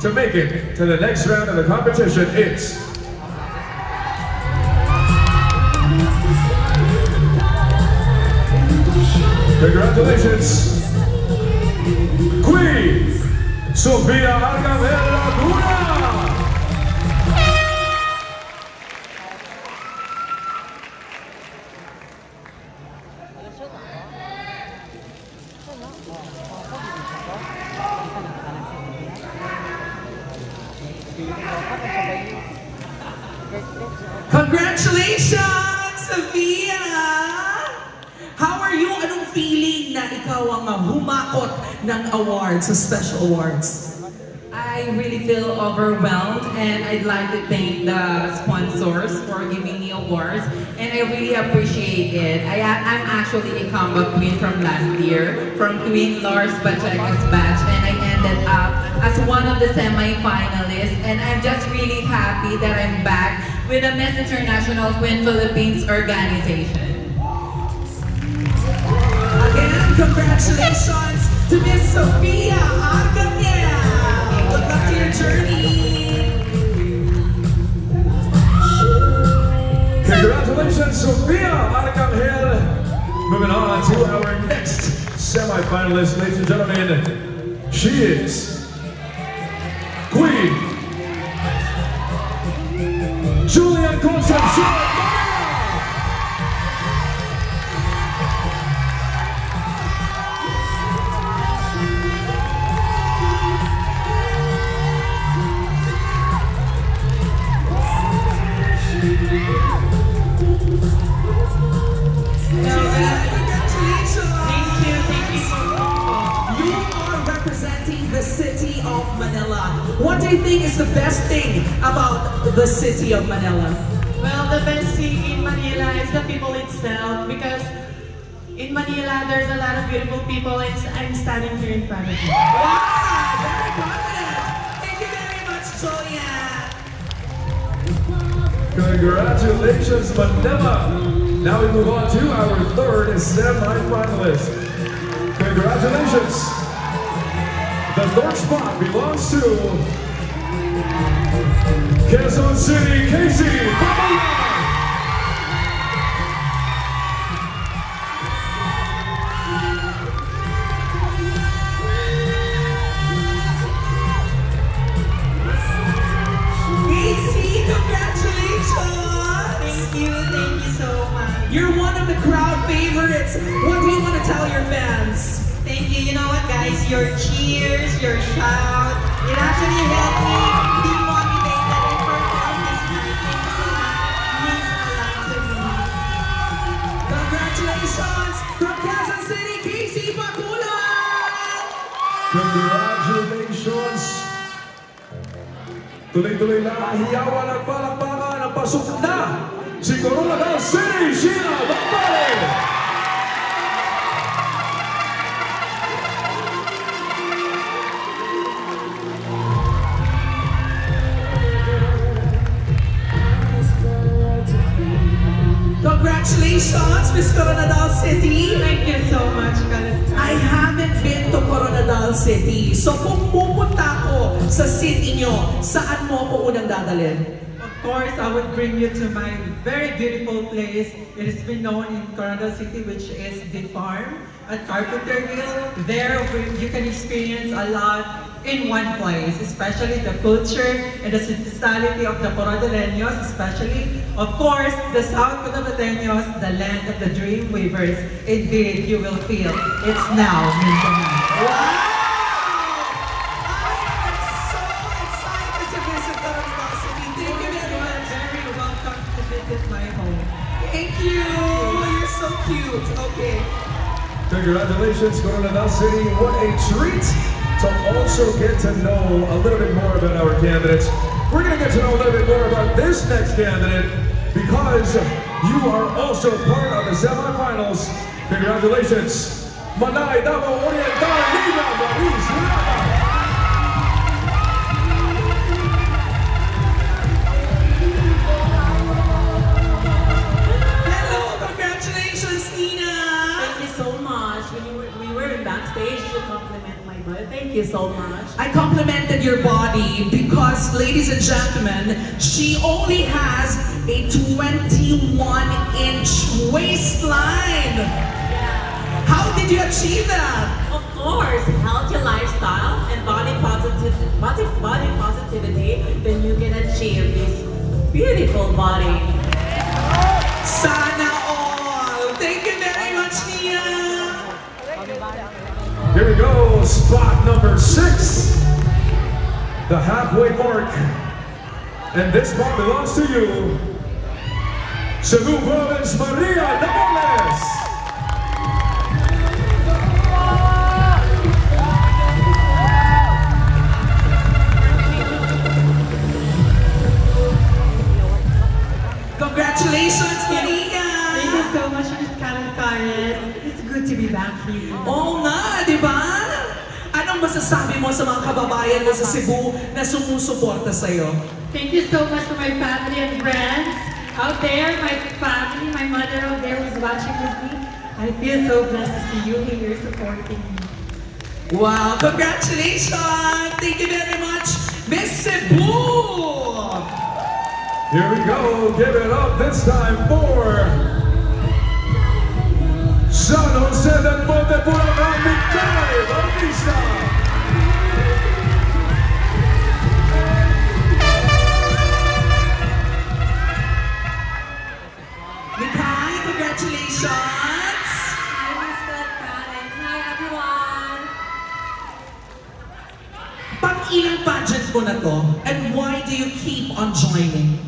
to make it to the next round of the competition. It's congratulations, Queen Sofia Argamel Laguna! Congratulations, Sofia! How are you? Anong feeling na ikaw ang humakot ng awards, sa special awards? I really feel overwhelmed, and I'd like to thank the sponsors for giving me awards, and I really appreciate it. I'm actually a combat queen from last year, from Queen Lars Pacheco's batch, and I ended up as one of the semi-finalists, and I'm just really happy that I'm back with the Miss International Queen Philippines organization. Again, congratulations to Miss Sofia Argamel! Good luck to your journey! Congratulations, Sofia Argamel! Moving on to our next semi-finalist, ladies and gentlemen. She is Queen Julian Concepcion! What do you think is the best thing about the city of Manila? Well, the best thing in Manila is the people itself, because in Manila there's a lot of beautiful people, and I'm standing here in front of you. Wow! Very confident! Thank you very much, Julian! Congratulations, Manila! Now we move on to our third semi-finalist. Congratulations! The third spot belongs to Quezon City, Casey Babayan! Casey, congratulations! Thank you so much. You're one of the crowd favorites. What do you want to tell your fans? Thank you. You know what, guys? Your cheers, your shout, it actually helped me be motivated and perform this night. Thank you so much. It means a lot to me. Congratulations from Quezon City, Casey Bakulan! Congratulations! Tuloy-tuloy na hiyawan at palakpakan ang pasok na si Coronadal City, Sheila Bambale! Congratulations, Miss Coronadal City! Thank you so much, Kalit. I haven't been to Coronadal City. So kung pupunta ako sa city nyo, saan mo ako unang dadalhin? Of course, I would bring you to my very beautiful place. It has been known in Coronadal City, which is the farm at Carpenter Hill. There, you can experience a lot in one place, especially the culture and the sensibility of the Coronadaleños, especially, of course, the South Coronadaleños, the land of the dream weavers. Indeed, you will feel it's now Mindanao. Wow! I am so excited to visit Coronadal City. Thank you very much. Very welcome to visit my home. Thank you. You're so cute. Okay. Congratulations, Coronadal City. What a treat to also get to know a little bit more about our candidates. We're going to get to know a little bit more about this next candidate because you are also part of the semifinals. Congratulations, Manay Davao Oriental, Lina Maris Rada. Hello, congratulations, Nina. Thank you so much. When we were in backstage, you compliment my body. Thank you so much. I complimented your body. body because, ladies and gentlemen, she only has a 21-inch waistline. How did you achieve that? Of course, healthy lifestyle and body positivity, then you can achieve this beautiful body. Sana all! Thank you very much, Nia! Here we go, spot number 6. The halfway mark. And this spot belongs to you, Cebu Province, Maria Namoles. Congratulations, Maria! Thank you so much, Miss Karen Karen. It's good to be back here. Oo nga, di ba? Anong masasabi mo sa mga kababayan mo sa Cebu na sumusuporta sa'yo? Thank you so much for my family and friends out there, my family, my mother out there who's watching with me. I feel so blessed to see you here supporting me. Wow, congratulations! Thank you very much, Miss Cebu! Here we go, give it up this time for San Jose del Monte, Bulacan, Mikay Bautista. Mikay, congratulations! Hi, Miss Karen. Hi, everyone. Pang-ilang pageant mo na to, and why do you keep on joining?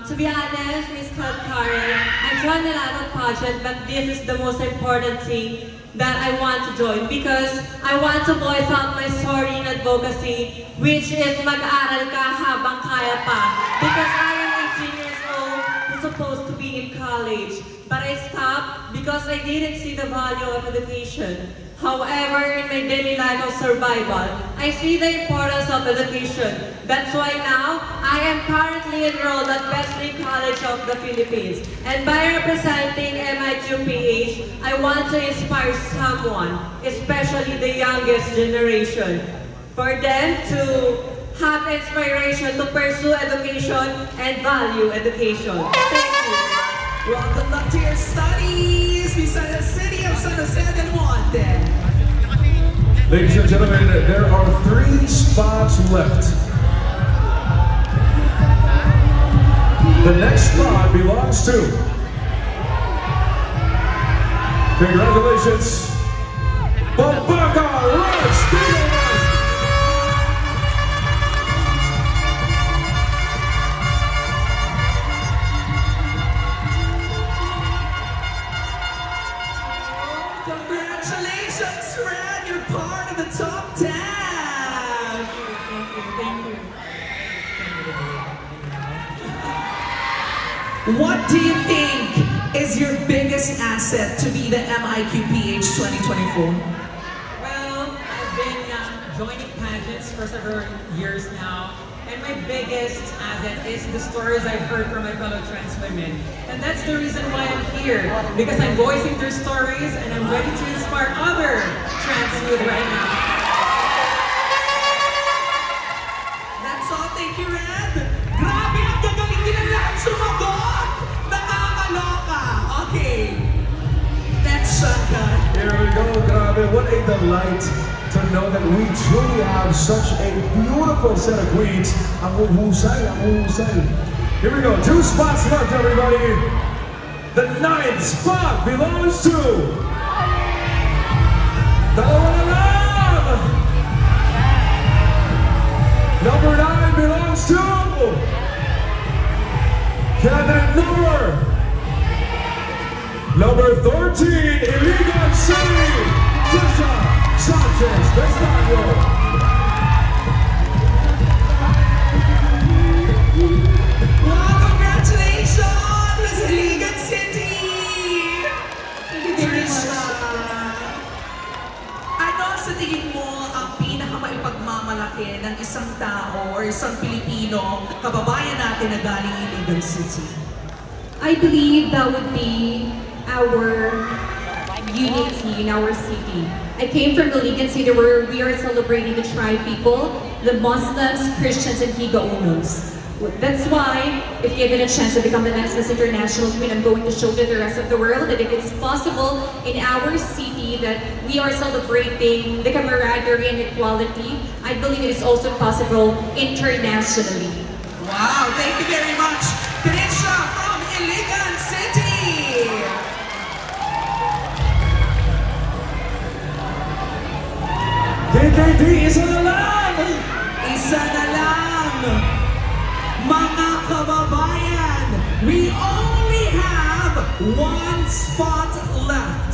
To be honest, Miss Karen, I've joined a lot of pageants, but this is the most important thing that I want to join because I want to voice out my story in advocacy, which is mag-aaral ka habang kaya pa. Because I am 18 years old, who's supposed to be in college, but I stopped because I didn't see the value of education. However, in my daily life of survival, I see the importance of education. That's why now, I am currently enrolled at Wesley College of the Philippines. And by representing MIQPH, I want to inspire someone, especially the youngest generation, for them to have inspiration to pursue education and value education. Thank you. Well, good luck to your studies! We said the city of San Jose del Monte. Ladies and gentlemen, there are 3 spots left. The next spot belongs to, congratulations, Pampanga Rock Spiegelman. Congratulations, Red! You're part of the top 10! Thank you. What do you think is your biggest asset to be the MIQPH 2024? Well, I've been joining pageants for several years now, and my biggest asset is the stories I've heard from my fellow trans women. And that's the reason why I'm here, because I'm voicing their stories and I'm ready to inspire other trans youth right now. That's all. Thank you, Red. Grabe, ang gagaling din ang lahat sumagot! Nakakaloka! Okay. Next shotgun. Here we go, grabe. What a delight to know that we truly have such a beautiful set of queens. Ang uhusay, ang uhusay. Here we go, 2 spots left, everybody. The 9th spot belongs to dalawa na lang. Number 9 belongs to candidate number 13, Iligan City, Trisha Sanchez Vestaño. Wow, congratulations, Miss Iligan City! Trisha! Ano sa tingin mo ang pinakamaipagmamalaki ng isang tao or isang Pilipino kababayan natin na galing Iligan City? I believe that would be our unity in our city. I came from Iligan City where we are celebrating the tribe people, the Muslims, Christians, and Higaunos. That's why, if given a chance to become the next Miss International Queen, I'm going to show to the rest of the world that if it's possible in our city that we are celebrating the camaraderie and equality, I believe it is also possible internationally. Wow, thank you very much. Tanisha from Iligan City. KKD, isa na lang! Isa na lang. Mga kababayan, we only have one spot left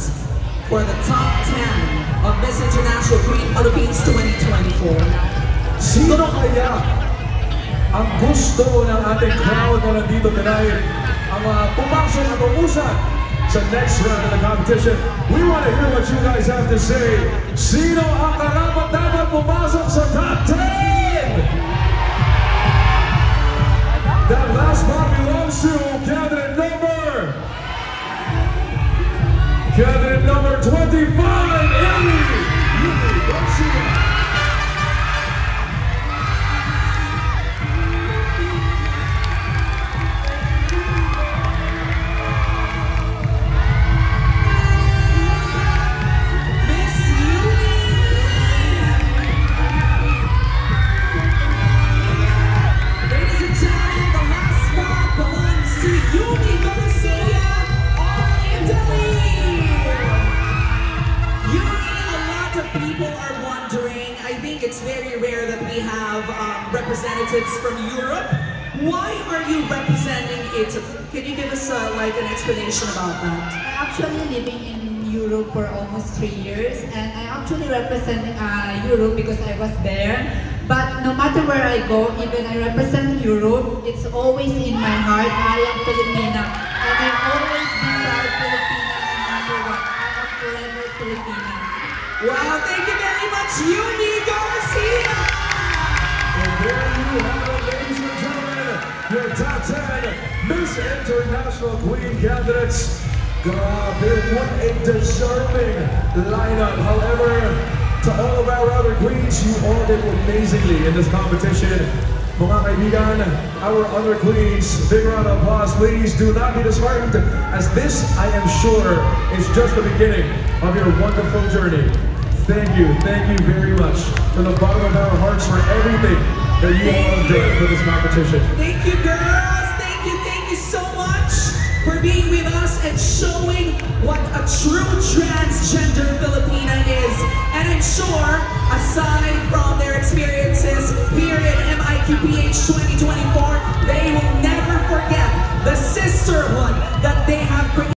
for the top 10 of Miss International Queen Philippines 2024. Sino kaya ang gusto ng ating crowd na nandito tonight ang pumasok at umusad sa next round of the competition? We want to hear what you guys have to say. Sino ang karapat-dapat pumasok sa top 10? That last spot belongs to candidate number 25, Yumi Garcia. It's very rare that we have representatives from Europe. Why are you representing Italy? Can you give us like an explanation about that? I'm actually living in Europe for almost 3 years, and I actually represent Europe because I was there. But no matter where I go, even I represent Europe, it's always in my heart. I am Filipina, and I've always been proud Filipina no matter what. I am forever Filipina. Wow, thank you very much, Yumi Garcia! And there you have it, ladies and gentlemen, your top 10 Miss International Queen candidates. Grabe, what a deserving lineup. However, to all of our other queens, you all did amazingly in this competition. Mga kaibigan, our other queens, big round of applause. Please do not be disheartened, as this, I am sure, is just the beginning of your wonderful journey. Thank you very much from the bottom of our hearts for everything that you all have done for this competition. Thank you, girls. Thank you so much for being with us and showing what a true transgender Filipina is. And I'm sure, aside from their experiences here in MIQPH 2024, they will never forget the sisterhood that they have created.